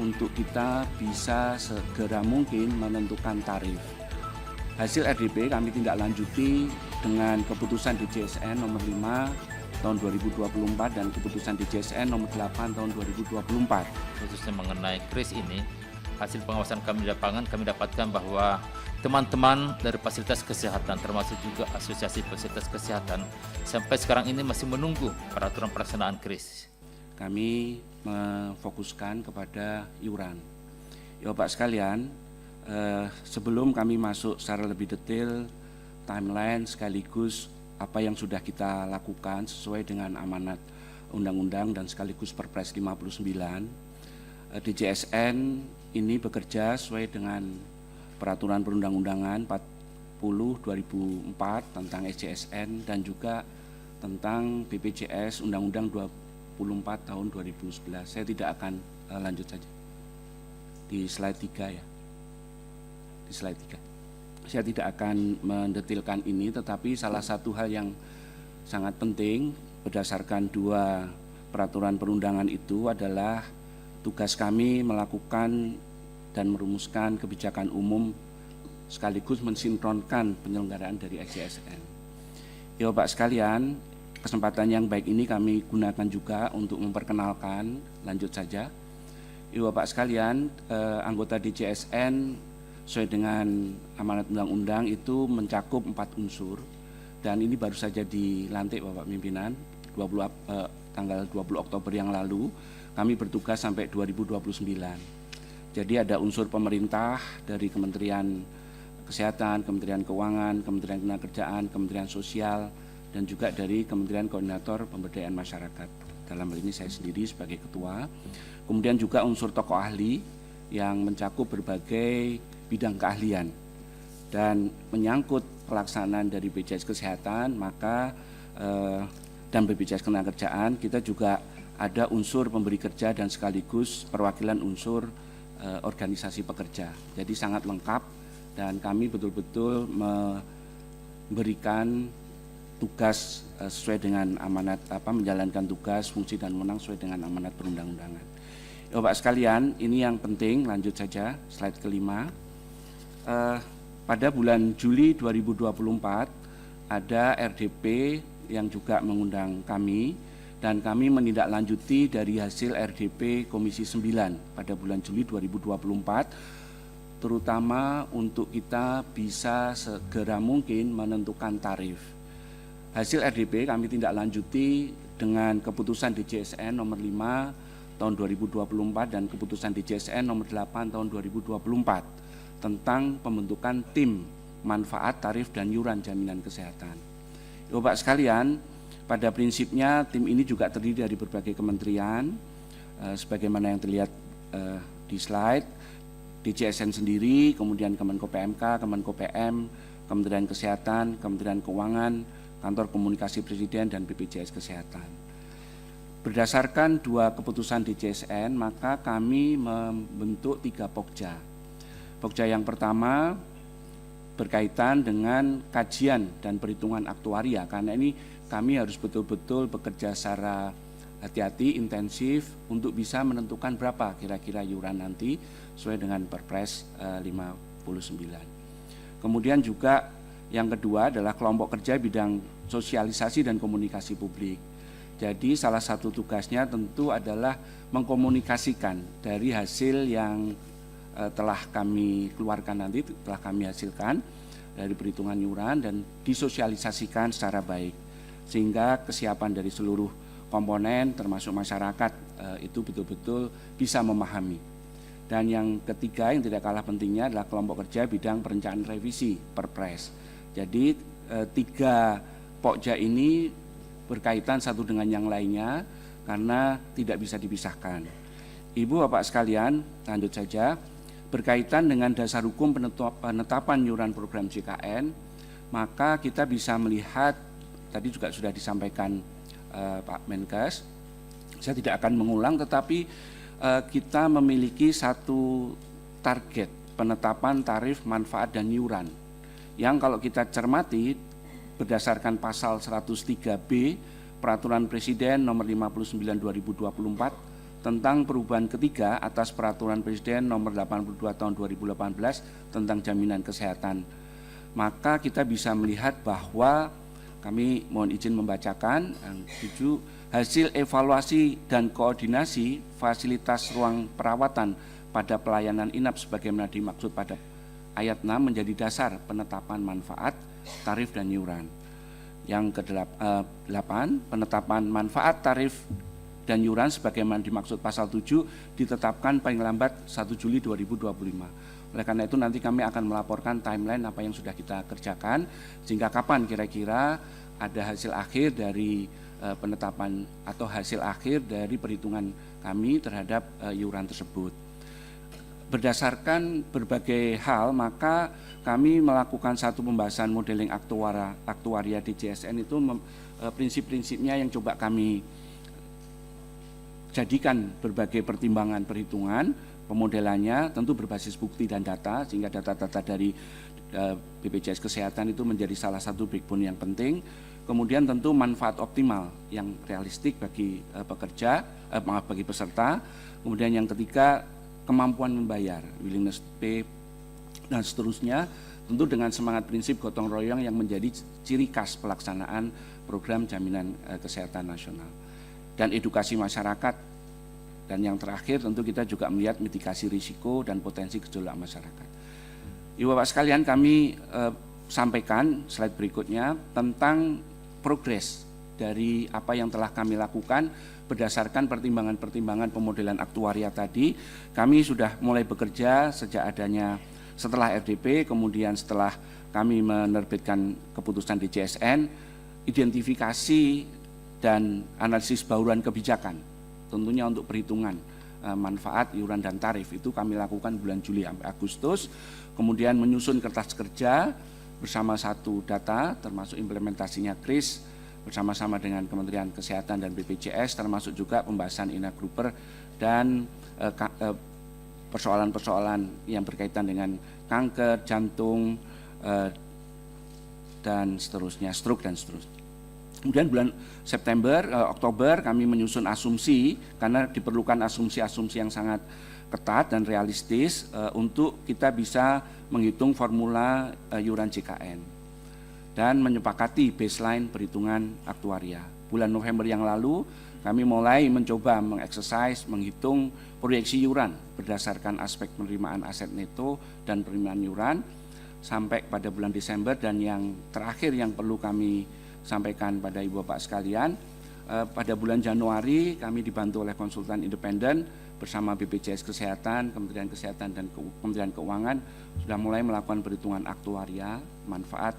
untuk kita bisa segera mungkin menentukan tarif. Hasil RDP kami tindak lanjuti dengan keputusan DJSN nomor 5 tahun 2024 dan keputusan DJSN nomor 8 tahun 2024. Khususnya mengenai kris ini, hasil pengawasan kami di lapangan, kami dapatkan bahwa teman-teman dari fasilitas kesehatan, termasuk juga asosiasi fasilitas kesehatan, sampai sekarang ini masih menunggu peraturan pelaksanaan kris. Kami memfokuskan kepada iuran. Ya Bapak sekalian, sebelum kami masuk secara lebih detail, timeline sekaligus apa yang sudah kita lakukan sesuai dengan amanat undang-undang dan sekaligus Perpres 59, DJSN ini bekerja sesuai dengan peraturan perundang-undangan 40/2004 tentang SJSN dan juga tentang BPJS Undang-Undang 24 tahun 2011. Saya tidak akan lanjut saja. Di slide 3 ya. Di slide 3. Saya tidak akan mendetilkan ini, tetapi salah satu hal yang sangat penting berdasarkan dua peraturan perundangan itu adalah tugas kami melakukan dan merumuskan kebijakan umum sekaligus mensinkronkan penyelenggaraan dari SJSN. Ya Bapak sekalian, kesempatan yang baik ini kami gunakan juga untuk memperkenalkan, lanjut saja. Ya Bapak sekalian, anggota DJSN sesuai dengan amanat undang-undang itu mencakup 4 unsur dan ini baru saja dilantik Bapak Pimpinan tanggal 20 Oktober yang lalu. Kami bertugas sampai 2029. Jadi ada unsur pemerintah dari Kementerian Kesehatan, Kementerian Keuangan, Kementerian Ketenagakerjaan, Kementerian Sosial, dan juga dari Kementerian Koordinator Pemberdayaan Masyarakat. Dalam hal ini saya sendiri sebagai ketua. Kemudian juga unsur tokoh ahli yang mencakup berbagai bidang keahlian dan menyangkut pelaksanaan dari BPJS Kesehatan, maka dan BPJS Ketenagakerjaan kita juga ada unsur pemberi kerja dan sekaligus perwakilan unsur organisasi pekerja. Jadi sangat lengkap dan kami betul-betul memberikan tugas sesuai dengan amanat menjalankan tugas, fungsi dan wewenang sesuai dengan amanat perundang-undangan. Ya Bapak sekalian, ini yang penting, lanjut saja slide kelima. Pada bulan Juli 2024 ada RDP yang juga mengundang kami dan kami menindaklanjuti dari hasil RDP Komisi 9 pada bulan Juli 2024 terutama untuk kita bisa segera mungkin menentukan tarif. Hasil RDP kami tindaklanjuti dengan keputusan DJSN nomor 5 tahun 2024 dan keputusan DJSN nomor 8 tahun 2024 tentang pembentukan tim manfaat, tarif, dan iuran jaminan kesehatan. Bapak sekalian, pada prinsipnya tim ini juga terdiri dari berbagai kementerian, sebagaimana yang terlihat di slide, DJSN sendiri, kemudian Kemenko PMK, Kemenko PM, Kementerian Kesehatan, Kementerian Keuangan, Kantor Komunikasi Presiden, dan BPJS Kesehatan. Berdasarkan dua keputusan DJSN, maka kami membentuk 3 pokja. Pokja yang pertama berkaitan dengan kajian dan perhitungan aktuaria, karena ini kami harus betul-betul bekerja secara hati-hati, intensif untuk bisa menentukan berapa kira-kira iuran nanti sesuai dengan Perpres 59. Kemudian juga yang kedua adalah kelompok kerja bidang sosialisasi dan komunikasi publik. Jadi salah satu tugasnya tentu adalah mengkomunikasikan dari hasil yang telah kami keluarkan nanti, telah kami hasilkan dari perhitungan iuran dan disosialisasikan secara baik sehingga kesiapan dari seluruh komponen termasuk masyarakat itu betul-betul bisa memahami. Dan yang ketiga yang tidak kalah pentingnya adalah kelompok kerja bidang perencanaan revisi Perpres. Jadi 3 pokja ini berkaitan satu dengan yang lainnya karena tidak bisa dipisahkan. Ibu Bapak sekalian, lanjut saja. Berkaitan dengan dasar hukum penetapan iuran program JKN, maka kita bisa melihat, tadi juga sudah disampaikan Pak Menkes, saya tidak akan mengulang, tetapi kita memiliki satu target penetapan tarif, manfaat, dan iuran, yang kalau kita cermati berdasarkan pasal 103B Peraturan Presiden nomor 59 2024 tentang perubahan ketiga atas Peraturan Presiden Nomor 82 Tahun 2018 tentang jaminan kesehatan. Maka kita bisa melihat bahwa kami mohon izin membacakan yang 7, hasil evaluasi dan koordinasi fasilitas ruang perawatan pada pelayanan inap sebagaimana dimaksud pada ayat 6 menjadi dasar penetapan manfaat, tarif dan iuran. Yang ke-8, penetapan manfaat, tarif dan iuran sebagaimana dimaksud pasal 7 ditetapkan paling lambat 1 Juli 2025. Oleh karena itu nanti kami akan melaporkan timeline apa yang sudah kita kerjakan, sehingga kapan kira-kira ada hasil akhir dari penetapan atau hasil akhir dari perhitungan kami terhadap iuran tersebut. Berdasarkan berbagai hal, maka kami melakukan satu pembahasan modeling aktuaria DJSN itu prinsip-prinsipnya yang coba kami jadikan berbagai pertimbangan perhitungan, pemodelannya tentu berbasis bukti dan data, sehingga data-data dari BPJS Kesehatan itu menjadi salah satu backbone yang penting. Kemudian tentu manfaat optimal yang realistik bagi bagi peserta. Kemudian yang ketiga, kemampuan membayar, willingness to pay, dan seterusnya, tentu dengan semangat prinsip gotong royong yang menjadi ciri khas pelaksanaan program jaminan kesehatan nasional. Dan edukasi masyarakat, dan yang terakhir tentu kita juga melihat mitigasi risiko dan potensi gejolak masyarakat. Ibu Bapak sekalian, kami sampaikan slide berikutnya tentang progres dari apa yang telah kami lakukan. Berdasarkan pertimbangan-pertimbangan pemodelan aktuaria tadi, kami sudah mulai bekerja sejak adanya setelah RDP, kemudian setelah kami menerbitkan keputusan DJSN, identifikasi dan analisis bauran kebijakan, tentunya untuk perhitungan manfaat, iuran dan tarif itu kami lakukan bulan Juli sampai Agustus, kemudian menyusun kertas kerja bersama satu data termasuk implementasinya KRIS, bersama-sama dengan Kementerian Kesehatan dan BPJS, termasuk juga pembahasan inagruper dan persoalan-persoalan yang berkaitan dengan kanker, jantung, dan seterusnya, stroke dan seterusnya. Kemudian bulan Oktober kami menyusun asumsi, karena diperlukan asumsi-asumsi yang sangat ketat dan realistis untuk kita bisa menghitung formula iuran JKN. Dan menyepakati baseline perhitungan aktuaria. Bulan November yang lalu, kami mulai mencoba mengeksersis, menghitung proyeksi iuran berdasarkan aspek penerimaan aset neto dan penerimaan iuran sampai pada bulan Desember. Dan yang terakhir yang perlu kami sampaikan pada Ibu Bapak sekalian, pada bulan Januari kami dibantu oleh konsultan independen bersama BPJS Kesehatan, Kementerian Kesehatan dan Kementerian Keuangan sudah mulai melakukan perhitungan aktuaria, manfaat,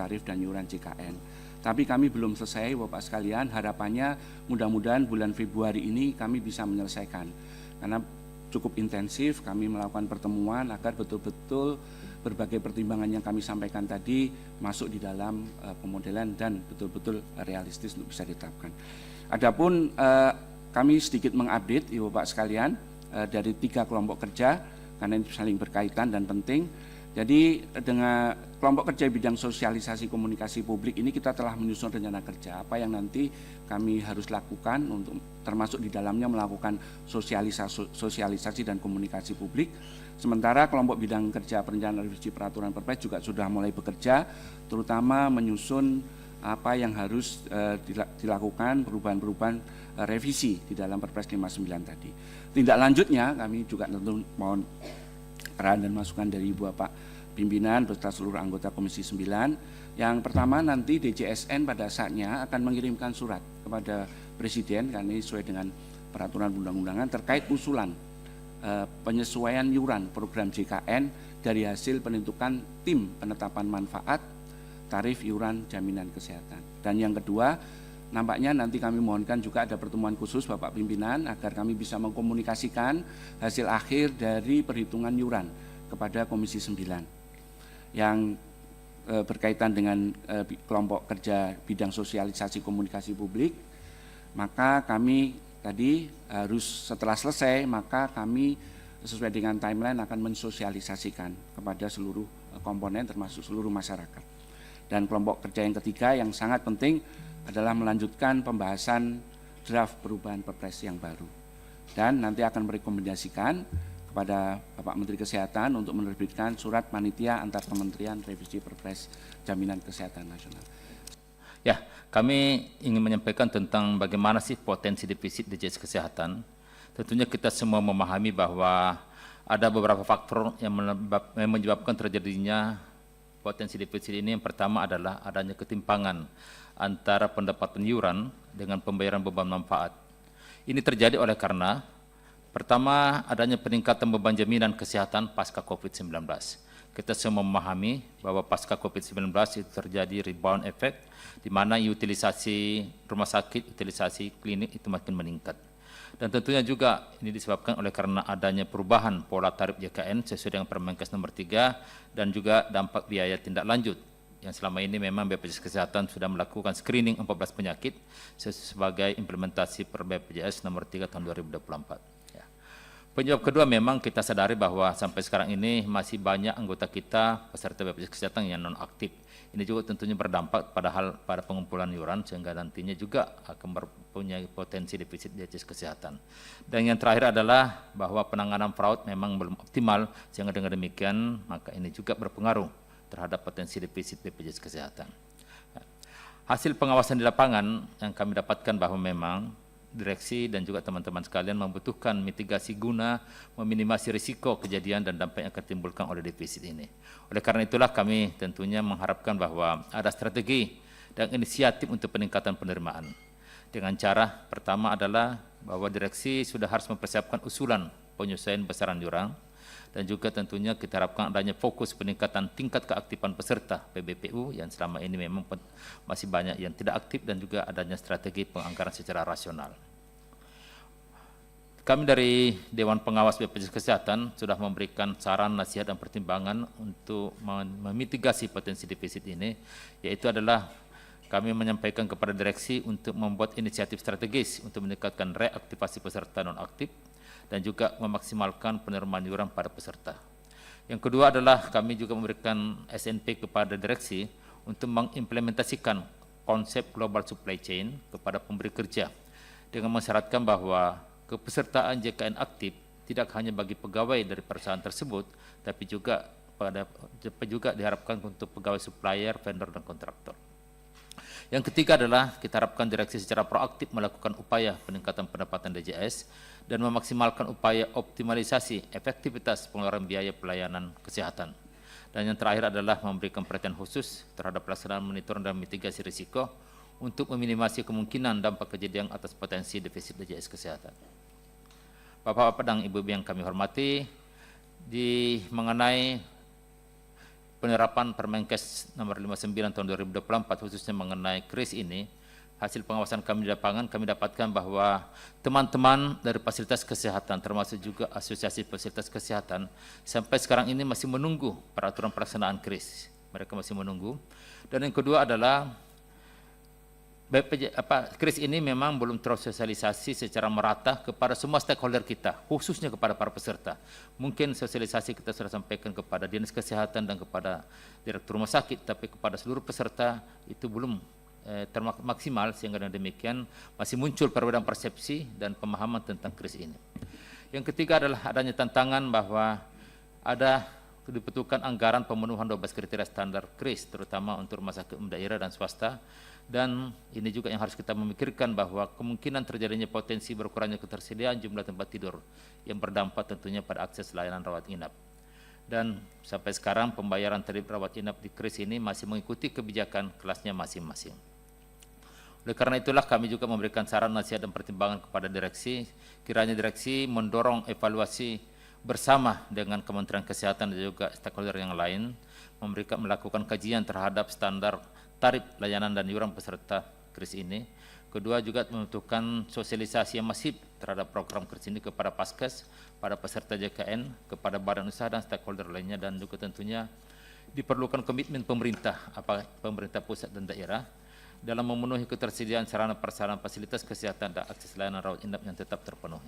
tarif dan iuran JKN. Tapi kami belum selesai Bapak sekalian, harapannya mudah-mudahan bulan Februari ini kami bisa menyelesaikan. Karena cukup intensif kami melakukan pertemuan agar betul-betul berbagai pertimbangan yang kami sampaikan tadi masuk di dalam pemodelan dan betul-betul realistis untuk bisa ditetapkan. Adapun kami sedikit mengupdate Ibu Bapak sekalian dari 3 kelompok kerja karena ini saling berkaitan dan penting. Jadi dengan kelompok kerja bidang sosialisasi komunikasi publik ini kita telah menyusun rencana kerja apa yang nanti kami harus lakukan untuk termasuk di dalamnya melakukan sosialisasi dan komunikasi publik. Sementara kelompok bidang kerja perencanaan revisi peraturan Perpres juga sudah mulai bekerja terutama menyusun apa yang harus dilakukan perubahan-perubahan revisi di dalam Perpres 59 tadi. Tindak lanjutnya kami juga tentu mohon arahan dan masukan dari Ibu Bapak pimpinan beserta seluruh anggota Komisi 9. Yang pertama nanti DJSN pada saatnya akan mengirimkan surat kepada Presiden karena ini sesuai dengan peraturan undang-undangan terkait usulan penyesuaian iuran program JKN dari hasil penentukan tim penetapan manfaat tarif iuran jaminan kesehatan. Dan yang kedua, nampaknya nanti kami mohonkan juga ada pertemuan khusus Bapak Pimpinan agar kami bisa mengkomunikasikan hasil akhir dari perhitungan iuran kepada Komisi 9 yang berkaitan dengan kelompok kerja bidang sosialisasi komunikasi publik. Maka kami tadi harus setelah selesai, maka kami sesuai dengan timeline akan mensosialisasikan kepada seluruh komponen termasuk seluruh masyarakat. Dan kelompok kerja yang ketiga yang sangat penting adalah melanjutkan pembahasan draft perubahan Perpres yang baru. dan nanti akan merekomendasikan kepada Bapak Menteri Kesehatan untuk menerbitkan surat panitia antar kementerian revisi Perpres Jaminan Kesehatan Nasional. Ya, kami ingin menyampaikan tentang bagaimana sih potensi defisit BPJS Kesehatan. Tentunya kita semua memahami bahwa ada beberapa faktor yang menyebabkan terjadinya potensi defisit ini. Yang pertama adalah adanya ketimpangan antara pendapatan iuran dengan pembayaran beban manfaat. Ini terjadi oleh karena pertama, adanya peningkatan beban jaminan kesehatan pasca COVID-19. Kita semua memahami bahwa pasca COVID-19 itu terjadi rebound effect, di mana utilisasi rumah sakit, utilisasi klinik itu makin meningkat. Dan tentunya juga ini disebabkan oleh karena adanya perubahan pola tarif JKN sesuai dengan Permenkes nomor 3 dan juga dampak biaya tindak lanjut yang selama ini memang BPJS Kesehatan sudah melakukan screening 14 penyakit sebagai implementasi per BPJS nomor 3 tahun 2024. Penyebab kedua memang kita sadari bahwa sampai sekarang ini masih banyak anggota kita peserta BPJS Kesehatan yang non-aktif. Ini juga tentunya berdampak pada pengumpulan iuran sehingga nantinya juga akan mempunyai potensi defisit BPJS Kesehatan. Dan yang terakhir adalah bahwa penanganan fraud memang belum optimal sehingga dengan demikian maka ini juga berpengaruh terhadap potensi defisit BPJS Kesehatan. Hasil pengawasan di lapangan yang kami dapatkan bahwa memang direksi dan juga teman-teman sekalian membutuhkan mitigasi guna meminimasi risiko kejadian dan dampak yang akan ditimbulkan oleh defisit ini. Oleh karena itulah kami tentunya mengharapkan bahwa ada strategi dan inisiatif untuk peningkatan penerimaan. Dengan cara pertama adalah bahwa direksi sudah harus mempersiapkan usulan penyesuaian besaran iuran dan juga tentunya kita harapkan adanya fokus peningkatan tingkat keaktifan peserta PBPU yang selama ini memang masih banyak yang tidak aktif dan juga adanya strategi penganggaran secara rasional. Kami dari Dewan Pengawas BPJS Kesehatan sudah memberikan saran, nasihat, dan pertimbangan untuk memitigasi potensi defisit ini, yaitu adalah kami menyampaikan kepada direksi untuk membuat inisiatif strategis untuk meningkatkan reaktivasi peserta non-aktif, dan juga memaksimalkan penerimaan iuran pada peserta. Yang kedua adalah kami juga memberikan SNP kepada direksi untuk mengimplementasikan konsep global supply chain kepada pemberi kerja dengan mensyaratkan bahwa kepesertaan JKN aktif tidak hanya bagi pegawai dari perusahaan tersebut, tapi juga diharapkan untuk pegawai supplier, vendor, dan kontraktor. Yang ketiga adalah kita harapkan direksi secara proaktif melakukan upaya peningkatan pendapatan DJS dan memaksimalkan upaya optimalisasi efektivitas pengeluaran biaya pelayanan kesehatan. Dan yang terakhir adalah memberikan perhatian khusus terhadap pelaksanaan monitoring dan mitigasi risiko untuk meminimasi kemungkinan dampak kejadian atas potensi defisit DJS Kesehatan. Bapak-bapak dan ibu-ibu yang kami hormati, mengenai penerapan Permenkes nomor 59 tahun 2024 khususnya mengenai KRIS ini, hasil pengawasan kami di lapangan kami dapatkan bahwa teman-teman dari fasilitas kesehatan termasuk juga asosiasi fasilitas kesehatan sampai sekarang ini masih menunggu peraturan pelaksanaan KRIS. Mereka masih menunggu. Dan yang kedua adalah KRIS ini memang belum tersosialisasi secara merata kepada semua stakeholder kita, khususnya kepada para peserta. Mungkin sosialisasi kita sudah sampaikan kepada Dinas Kesehatan dan kepada Direktur Rumah Sakit, tapi kepada seluruh peserta itu belum maksimal, sehingga dengan demikian masih muncul perbedaan persepsi dan pemahaman tentang KRIS ini. Yang ketiga adalah adanya tantangan bahwa ada dibutuhkan anggaran pemenuhan 12 kriteria standar KRIS, terutama untuk rumah sakit umum daerah dan swasta. Dan ini juga yang harus kita memikirkan bahwa kemungkinan terjadinya potensi berkurangnya ketersediaan jumlah tempat tidur yang berdampak tentunya pada akses layanan rawat inap. Dan sampai sekarang pembayaran tarif rawat inap di KRIS ini masih mengikuti kebijakan kelasnya masing-masing. Oleh karena itulah kami juga memberikan saran, nasihat, dan pertimbangan kepada direksi, kiranya direksi mendorong evaluasi bersama dengan Kementerian Kesehatan dan juga stakeholder yang lain, melakukan kajian terhadap standar tarif layanan dan iuran peserta KRIS ini. Kedua juga membutuhkan sosialisasi yang masif terhadap program KRIS ini kepada Paskes, pada peserta JKN, kepada badan usaha dan stakeholder lainnya, dan juga tentunya diperlukan komitmen pemerintah, pemerintah pusat dan daerah dalam memenuhi ketersediaan sarana prasarana fasilitas kesehatan dan akses layanan rawat inap yang tetap terpenuhi.